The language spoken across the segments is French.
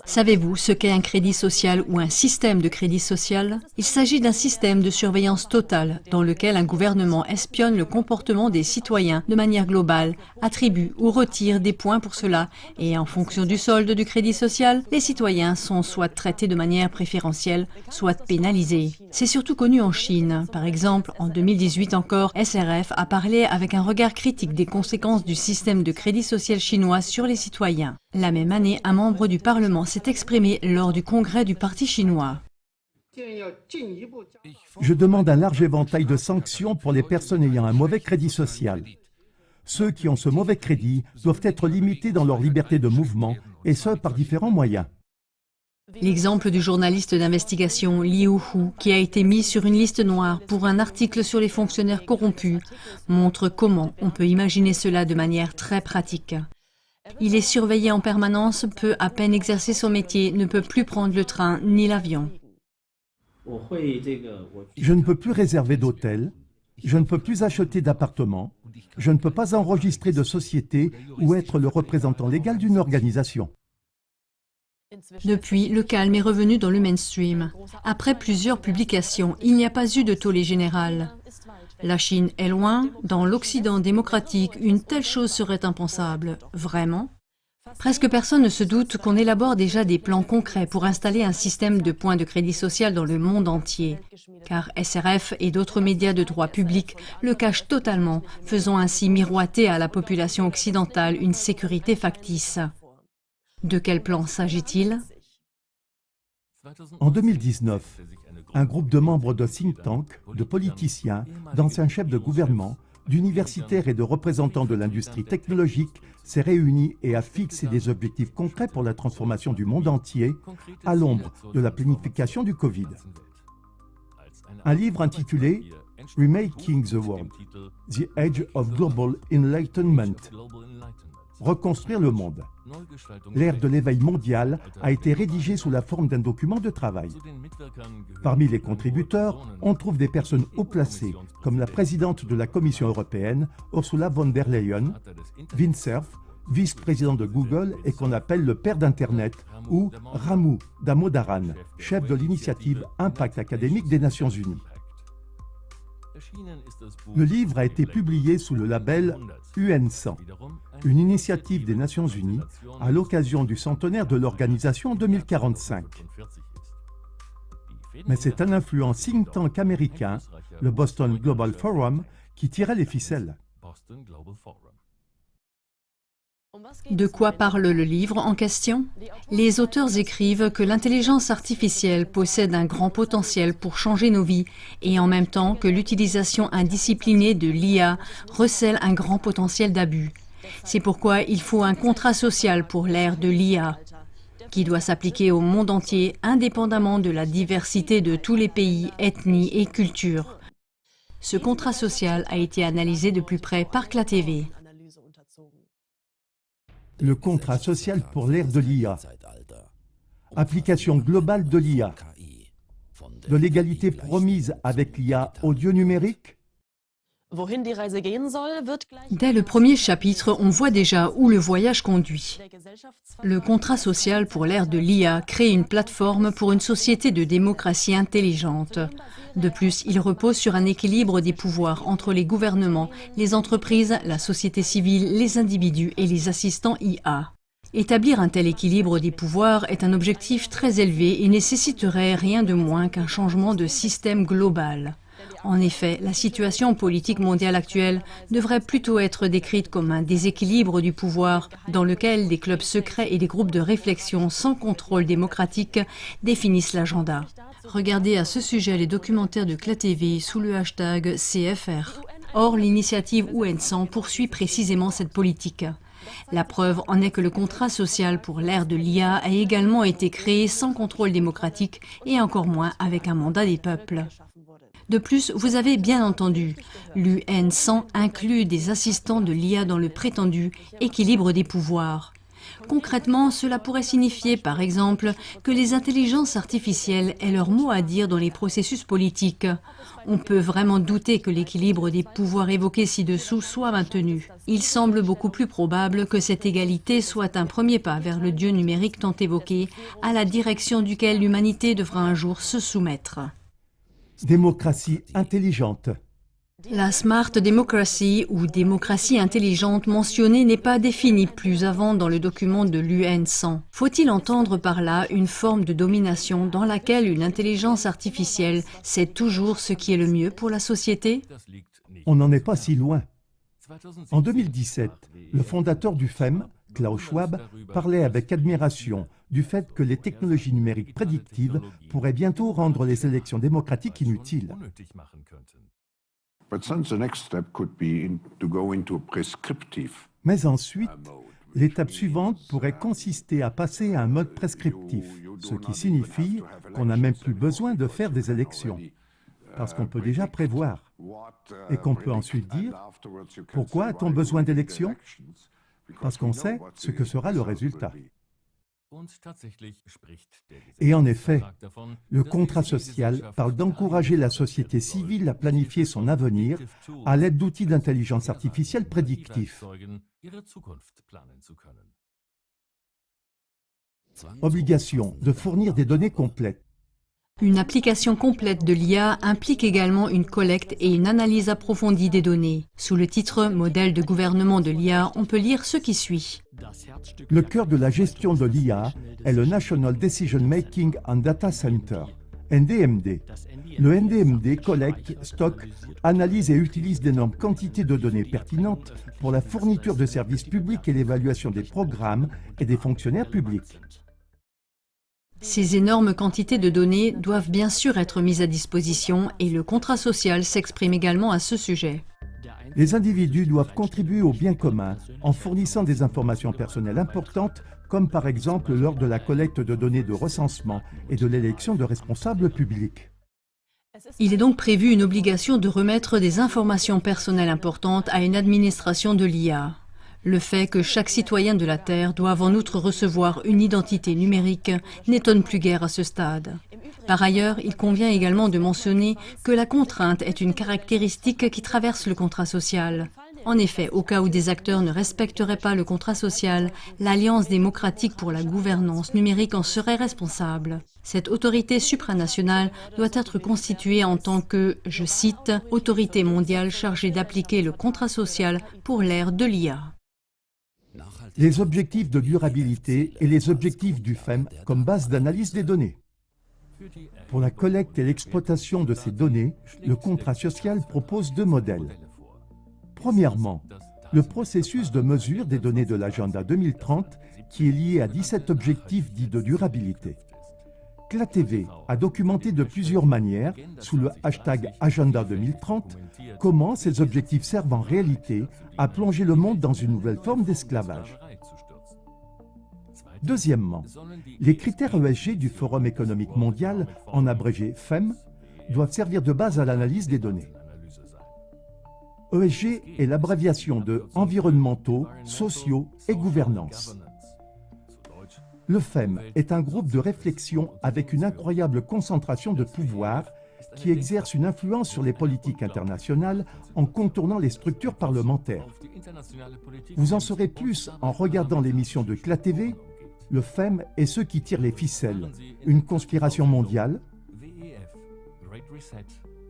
Savez-vous ce qu'est un crédit social ou un système de crédit social? Il s'agit d'un système de surveillance totale dans lequel un gouvernement espionne le comportement des citoyens de manière globale, attribue ou retire des points pour cela et en fonction du solde du crédit social, les citoyens sont soit traités de manière préférentielle, soit pénalisés. C'est surtout connu en Chine. Par exemple, en 2018 encore, SRF a parlé avec un regard critique des conséquences du système de crédit social chinois sur les citoyens. La même année, un membre du Parlement s'est exprimé lors du congrès du Parti chinois. Je demande un large éventail de sanctions pour les personnes ayant un mauvais crédit social. Ceux qui ont ce mauvais crédit doivent être limités dans leur liberté de mouvement, et ce par différents moyens. L'exemple du journaliste d'investigation Liu Hu, qui a été mis sur une liste noire pour un article sur les fonctionnaires corrompus, montre comment on peut imaginer cela de manière très pratique. Il est surveillé en permanence, peut à peine exercer son métier, ne peut plus prendre le train ni l'avion. Je ne peux plus réserver d'hôtel, je ne peux plus acheter d'appartement, je ne peux pas enregistrer de société ou être le représentant légal d'une organisation. Depuis, le calme est revenu dans le mainstream. Après plusieurs publications, il n'y a pas eu de tollé général. La Chine est loin. Dans l'Occident démocratique, une telle chose serait impensable. Vraiment? Presque personne ne se doute qu'on élabore déjà des plans concrets pour installer un système de points de crédit social dans le monde entier. Car SRF et d'autres médias de droit public le cachent totalement, faisant ainsi miroiter à la population occidentale une sécurité factice. De quel plan s'agit-il? En 2019, un groupe de membres de think tank, de politiciens, d'anciens chefs de gouvernement, d'universitaires et de représentants de l'industrie technologique s'est réuni et a fixé des objectifs concrets pour la transformation du monde entier à l'ombre de la planification du Covid. Un livre intitulé « Remaking the World, The Age of Global Enlightenment » Reconstruire le monde. L'ère de l'éveil mondial a été rédigée sous la forme d'un document de travail. Parmi les contributeurs, on trouve des personnes haut placées, comme la présidente de la Commission européenne, Ursula von der Leyen, Vint Cerf, vice-président de Google et qu'on appelle le père d'Internet, ou Ramu Damodaran, chef de l'initiative Impact académique des Nations Unies. Le livre a été publié sous le label UN100, une initiative des Nations Unies à l'occasion du centenaire de l'organisation en 2045. Mais c'est un influent think tank américain, le Boston Global Forum, qui tirait les ficelles. De quoi parle le livre en question? Les auteurs écrivent que l'intelligence artificielle possède un grand potentiel pour changer nos vies et en même temps que l'utilisation indisciplinée de l'IA recèle un grand potentiel d'abus. C'est pourquoi il faut un contrat social pour l'ère de l'IA, qui doit s'appliquer au monde entier indépendamment de la diversité de tous les pays, ethnies et cultures. Ce contrat social a été analysé de plus près par CLA-TV. Le contrat social pour l'ère de l'IA. Application globale de l'IA. De l'égalité promise avec l'IA audio numérique. Dès le premier chapitre, on voit déjà où le voyage conduit. Le contrat social pour l'ère de l'IA crée une plateforme pour une société de démocratie intelligente. De plus, il repose sur un équilibre des pouvoirs entre les gouvernements, les entreprises, la société civile, les individus et les assistants IA. Établir un tel équilibre des pouvoirs est un objectif très élevé et nécessiterait rien de moins qu'un changement de système global. En effet, la situation politique mondiale actuelle devrait plutôt être décrite comme un déséquilibre du pouvoir dans lequel des clubs secrets et des groupes de réflexion sans contrôle démocratique définissent l'agenda. Regardez à ce sujet les documentaires de CLA-TV sous le hashtag CFR. Or, l'initiative UN100 poursuit précisément cette politique. La preuve en est que le contrat social pour l'ère de l'IA a également été créé sans contrôle démocratique et encore moins avec un mandat des peuples. De plus, vous avez bien entendu, l'UN100 inclut des assistants de l'IA dans le prétendu équilibre des pouvoirs. Concrètement, cela pourrait signifier, par exemple, que les intelligences artificielles aient leur mot à dire dans les processus politiques. On peut vraiment douter que l'équilibre des pouvoirs évoqués ci-dessous soit maintenu. Il semble beaucoup plus probable que cette égalité soit un premier pas vers le Dieu numérique tant évoqué, à la direction duquel l'humanité devra un jour se soumettre. Démocratie intelligente. La Smart Democracy ou démocratie intelligente mentionnée n'est pas définie plus avant dans le document de l'UN 100. Faut-il entendre par là une forme de domination dans laquelle une intelligence artificielle sait toujours ce qui est le mieux pour la société? On n'en est pas si loin. En 2017, le fondateur du FEM, Klaus Schwab, parlait avec admiration du fait que les technologies numériques prédictives pourraient bientôt rendre les élections démocratiques inutiles. Mais ensuite, l'étape suivante pourrait consister à passer à un mode prescriptif, ce qui signifie qu'on n'a même plus besoin de faire des élections, parce qu'on peut déjà prévoir, et qu'on peut ensuite dire « Pourquoi a-t-on besoin d'élections ?» Parce qu'on sait ce que sera le résultat. Et en effet, le contrat social parle d'encourager la société civile à planifier son avenir à l'aide d'outils d'intelligence artificielle prédictifs. Obligation de fournir des données complètes. Une application complète de l'IA implique également une collecte et une analyse approfondie des données. Sous le titre « Modèle de gouvernement de l'IA », on peut lire ce qui suit. Le cœur de la gestion de l'IA est le National Decision Making and Data Center, NDMD. Le NDMD collecte, stocke, analyse et utilise d'énormes quantités de données pertinentes pour la fourniture de services publics et l'évaluation des programmes et des fonctionnaires publics. Ces énormes quantités de données doivent bien sûr être mises à disposition et le contrat social s'exprime également à ce sujet. Les individus doivent contribuer au bien commun en fournissant des informations personnelles importantes, comme par exemple lors de la collecte de données de recensement et de l'élection de responsables publics. Il est donc prévu une obligation de remettre des informations personnelles importantes à une administration de l'IA. Le fait que chaque citoyen de la Terre doive en outre recevoir une identité numérique n'étonne plus guère à ce stade. Par ailleurs, il convient également de mentionner que la contrainte est une caractéristique qui traverse le contrat social. En effet, au cas où des acteurs ne respecteraient pas le contrat social, l'Alliance démocratique pour la gouvernance numérique en serait responsable. Cette autorité supranationale doit être constituée en tant que, je cite, « autorité mondiale chargée d'appliquer le contrat social pour l'ère de l'IA ». Les objectifs de durabilité et les objectifs du FEM comme base d'analyse des données. Pour la collecte et l'exploitation de ces données, le contrat social propose deux modèles. Premièrement, le processus de mesure des données de l'agenda 2030 qui est lié à 17 objectifs dits de durabilité. CLATV a documenté de plusieurs manières, sous le hashtag Agenda 2030, comment ces objectifs servent en réalité à plonger le monde dans une nouvelle forme d'esclavage. Deuxièmement, les critères ESG du Forum économique mondial, en abrégé FEM, doivent servir de base à l'analyse des données. ESG est l'abréviation de environnementaux, sociaux et gouvernance. Le FEM est un groupe de réflexion avec une incroyable concentration de pouvoir qui exerce une influence sur les politiques internationales en contournant les structures parlementaires. Vous en saurez plus en regardant l'émission de CLATV, le FEM est ceux qui tirent les ficelles, une conspiration mondiale.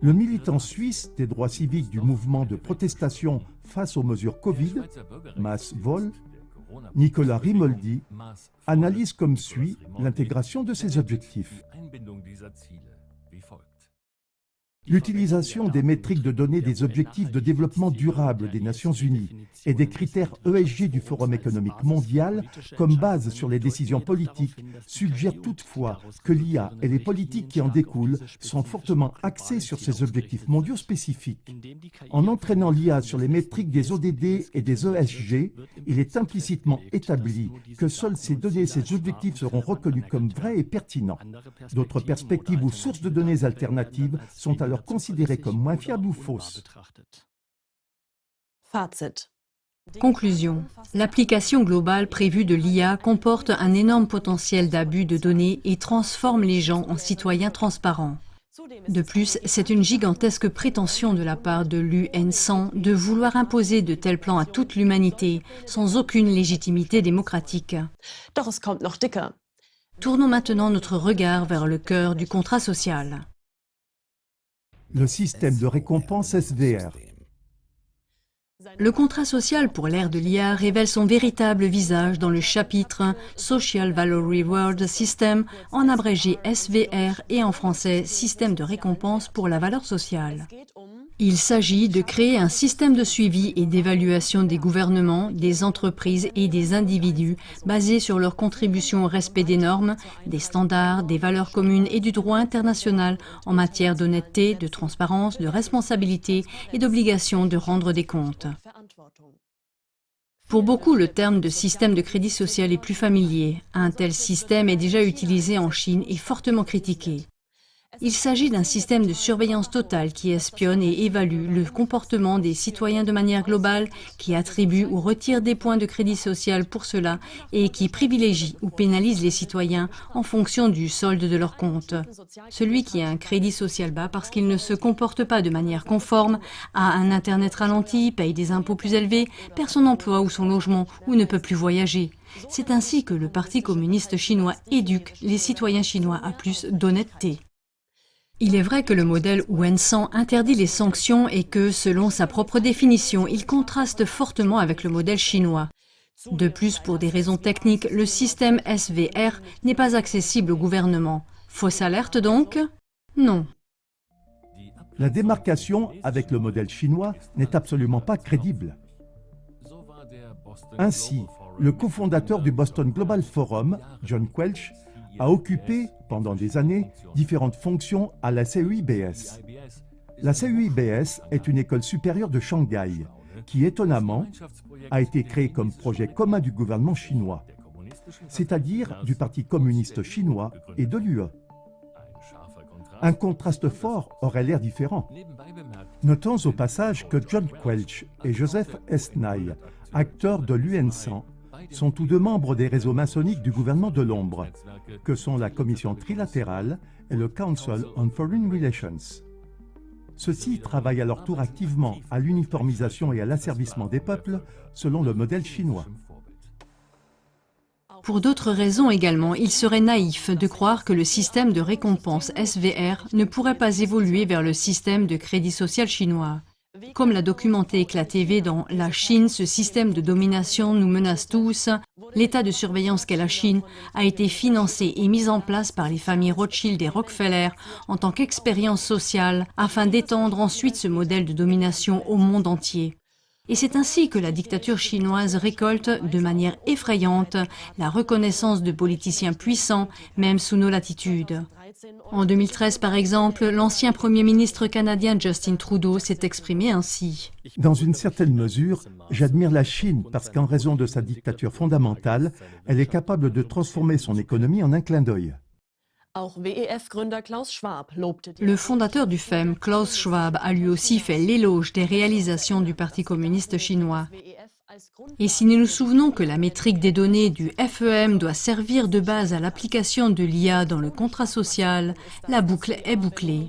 Le militant suisse des droits civiques du mouvement de protestation face aux mesures Covid, Mass Vol, Nicolas Rimoldi, analyse comme suit l'intégration de ces objectifs. L'utilisation des métriques de données des objectifs de développement durable des Nations Unies et des critères ESG du Forum économique mondial comme base sur les décisions politiques suggère toutefois que l'IA et les politiques qui en découlent sont fortement axées sur ces objectifs mondiaux spécifiques. En entraînant l'IA sur les métriques des ODD et des ESG, il est implicitement établi que seules ces données et ces objectifs seront reconnus comme vrais et pertinents. D'autres perspectives ou sources de données alternatives sont alors considérées comme moins fiables ou fausses. Fazit. Conclusion. L'application globale prévue de l'IA comporte un énorme potentiel d'abus de données et transforme les gens en citoyens transparents. De plus, c'est une gigantesque prétention de la part de l'UN100 de vouloir imposer de tels plans à toute l'humanité, sans aucune légitimité démocratique. Tournons maintenant notre regard vers le cœur du contrat social. Le système de récompense SVR. Le contrat social pour l'ère de l'IA révèle son véritable visage dans le chapitre Social Value Reward System, en abrégé SVR et en français Système de récompense pour la valeur sociale. Il s'agit de créer un système de suivi et d'évaluation des gouvernements, des entreprises et des individus basé sur leur contribution au respect des normes, des standards, des valeurs communes et du droit international en matière d'honnêteté, de transparence, de responsabilité et d'obligation de rendre des comptes. Pour beaucoup, le terme de système de crédit social est plus familier. Un tel système est déjà utilisé en Chine et fortement critiqué. Il s'agit d'un système de surveillance totale qui espionne et évalue le comportement des citoyens de manière globale, qui attribue ou retire des points de crédit social pour cela et qui privilégie ou pénalise les citoyens en fonction du solde de leur compte. Celui qui a un crédit social bas parce qu'il ne se comporte pas de manière conforme, a un Internet ralenti, paye des impôts plus élevés, perd son emploi ou son logement ou ne peut plus voyager. C'est ainsi que le Parti communiste chinois éduque les citoyens chinois à plus d'honnêteté. Il est vrai que le modèle UN100 interdit les sanctions et que, selon sa propre définition, il contraste fortement avec le modèle chinois. De plus, pour des raisons techniques, le système SVR n'est pas accessible au gouvernement. Fausse alerte donc? Non. La démarcation avec le modèle chinois n'est absolument pas crédible. Ainsi, le cofondateur du Boston Global Forum, John Quelch, a occupé, pendant des années, différentes fonctions à la CEIBS. La CEIBS est une école supérieure de Shanghai, qui, étonnamment, a été créée comme projet commun du gouvernement chinois, c'est-à-dire du Parti communiste chinois et de l'UE. Un contraste fort aurait l'air différent. Notons au passage que John Quelch et Joseph Esnail, acteurs de l'UN100, sont tous deux membres des réseaux maçonniques du gouvernement de l'ombre, que sont la Commission trilatérale et le Council on Foreign Relations. Ceux-ci travaillent à leur tour activement à l'uniformisation et à l'asservissement des peuples selon le modèle chinois. Pour d'autres raisons également, il serait naïf de croire que le système de récompense SVR ne pourrait pas évoluer vers le système de crédit social chinois. Comme l'a documenté Éclat TV dans La Chine, ce système de domination nous menace tous. L'état de surveillance qu'est la Chine a été financé et mis en place par les familles Rothschild et Rockefeller en tant qu'expérience sociale afin d'étendre ensuite ce modèle de domination au monde entier. Et c'est ainsi que la dictature chinoise récolte de manière effrayante la reconnaissance de politiciens puissants, même sous nos latitudes. En 2013, par exemple, l'ancien Premier ministre canadien Justin Trudeau s'est exprimé ainsi. Dans une certaine mesure, j'admire la Chine parce qu'en raison de sa dictature fondamentale, elle est capable de transformer son économie en un clin d'œil. Le fondateur du FEM, Klaus Schwab, a lui aussi fait l'éloge des réalisations du Parti communiste chinois. Et si nous nous souvenons que la métrique des données du FEM doit servir de base à l'application de l'IA dans le contrat social, la boucle est bouclée.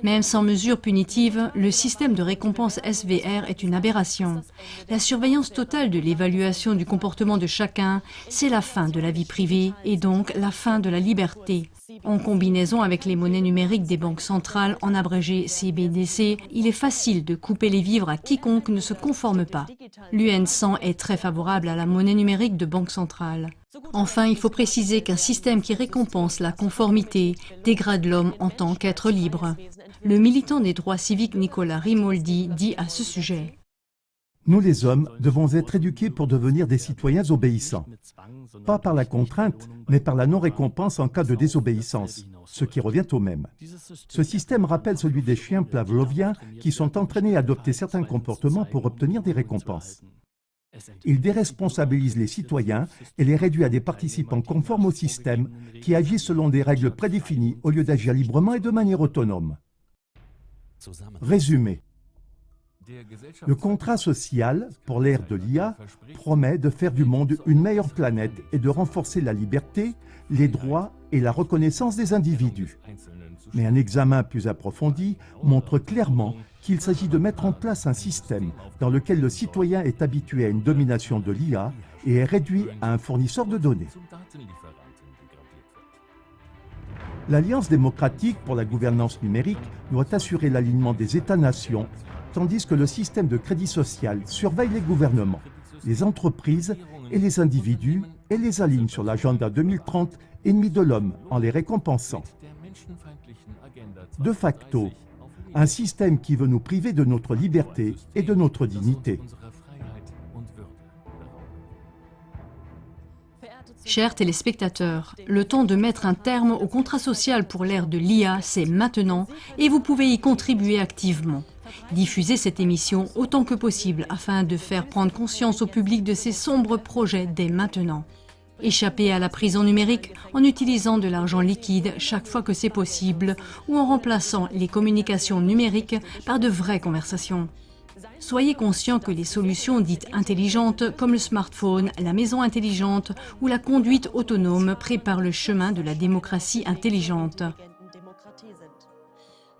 Même sans mesure punitive, le système de récompense SVR est une aberration. La surveillance totale de l'évaluation du comportement de chacun, c'est la fin de la vie privée et donc la fin de la liberté. En combinaison avec les monnaies numériques des banques centrales, en abrégé CBDC, il est facile de couper les vivres à quiconque ne se conforme pas. L'UN100 est très favorable à la monnaie numérique de banque centrale. Enfin, il faut préciser qu'un système qui récompense la conformité dégrade l'homme en tant qu'être libre. Le militant des droits civiques Nicolas Rimoldi dit à ce sujet: Nous les hommes devons être éduqués pour devenir des citoyens obéissants. Pas par la contrainte, mais par la non-récompense en cas de désobéissance, ce qui revient au même. Ce système rappelle celui des chiens pavloviens qui sont entraînés à adopter certains comportements pour obtenir des récompenses. Il déresponsabilise les citoyens et les réduit à des participants conformes au système qui agissent selon des règles prédéfinies au lieu d'agir librement et de manière autonome. Résumé. Le contrat social pour l'ère de l'IA promet de faire du monde une meilleure planète et de renforcer la liberté, les droits et la reconnaissance des individus. Mais un examen plus approfondi montre clairement qu'il s'agit de mettre en place un système dans lequel le citoyen est habitué à une domination de l'IA et est réduit à un fournisseur de données. L'Alliance démocratique pour la gouvernance numérique doit assurer l'alignement des États-nations, tandis que le système de crédit social surveille les gouvernements, les entreprises et les individus et les aligne sur l'agenda 2030 ennemi de l'homme en les récompensant. De facto, un système qui veut nous priver de notre liberté et de notre dignité. Chers téléspectateurs, le temps de mettre un terme au contrat social pour l'ère de l'IA, c'est maintenant et vous pouvez y contribuer activement. Diffusez cette émission autant que possible afin de faire prendre conscience au public de ces sombres projets dès maintenant. Échappez à la prison numérique en utilisant de l'argent liquide chaque fois que c'est possible ou en remplaçant les communications numériques par de vraies conversations. Soyez conscients que les solutions dites intelligentes comme le smartphone, la maison intelligente ou la conduite autonome préparent le chemin de la démocratie intelligente.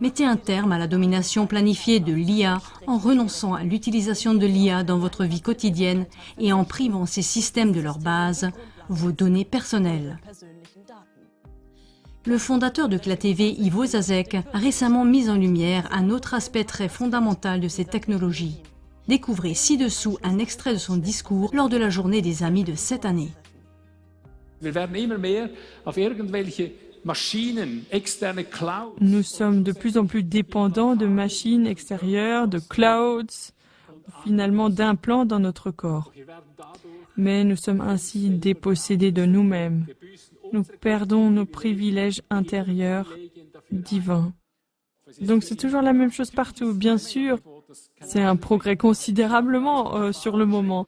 Mettez un terme à la domination planifiée de l'IA en renonçant à l'utilisation de l'IA dans votre vie quotidienne et en privant ces systèmes de leur base, vos données personnelles. Le fondateur de CLA-TV, Ivo Sasek, a récemment mis en lumière un autre aspect très fondamental de ces technologies. Découvrez ci-dessous un extrait de son discours lors de la journée des amis de cette année. Nous sommes de plus en plus dépendants de machines extérieures, de clouds, finalement d'implants dans notre corps. Mais nous sommes ainsi dépossédés de nous-mêmes. Nous perdons nos privilèges intérieurs divins. Donc c'est toujours la même chose partout. Bien sûr, c'est un progrès considérablement sur le moment.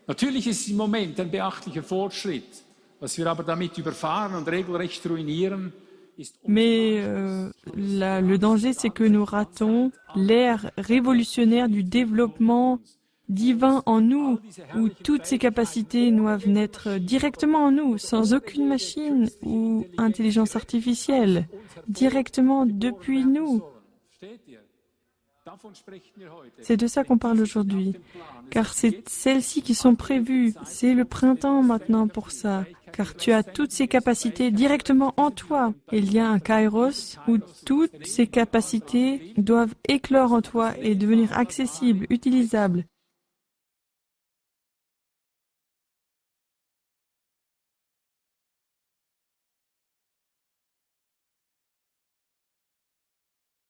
Natürlich ist im Moment ein beachtlicher Fortschritt. Was wir aber damit überfahren und regelrecht ruinieren, ist... Mais le danger, c'est que nous ratons l'ère révolutionnaire du développement divin en nous, où toutes ces capacités doivent naître directement en nous, sans aucune machine ou intelligence artificielle, directement depuis nous. C'est de ça qu'on parle aujourd'hui, car c'est celles-ci qui sont prévues. C'est le printemps maintenant pour ça, car tu as toutes ces capacités directement en toi. Il y a un kairos où toutes ces capacités doivent éclore en toi et devenir accessibles, utilisables.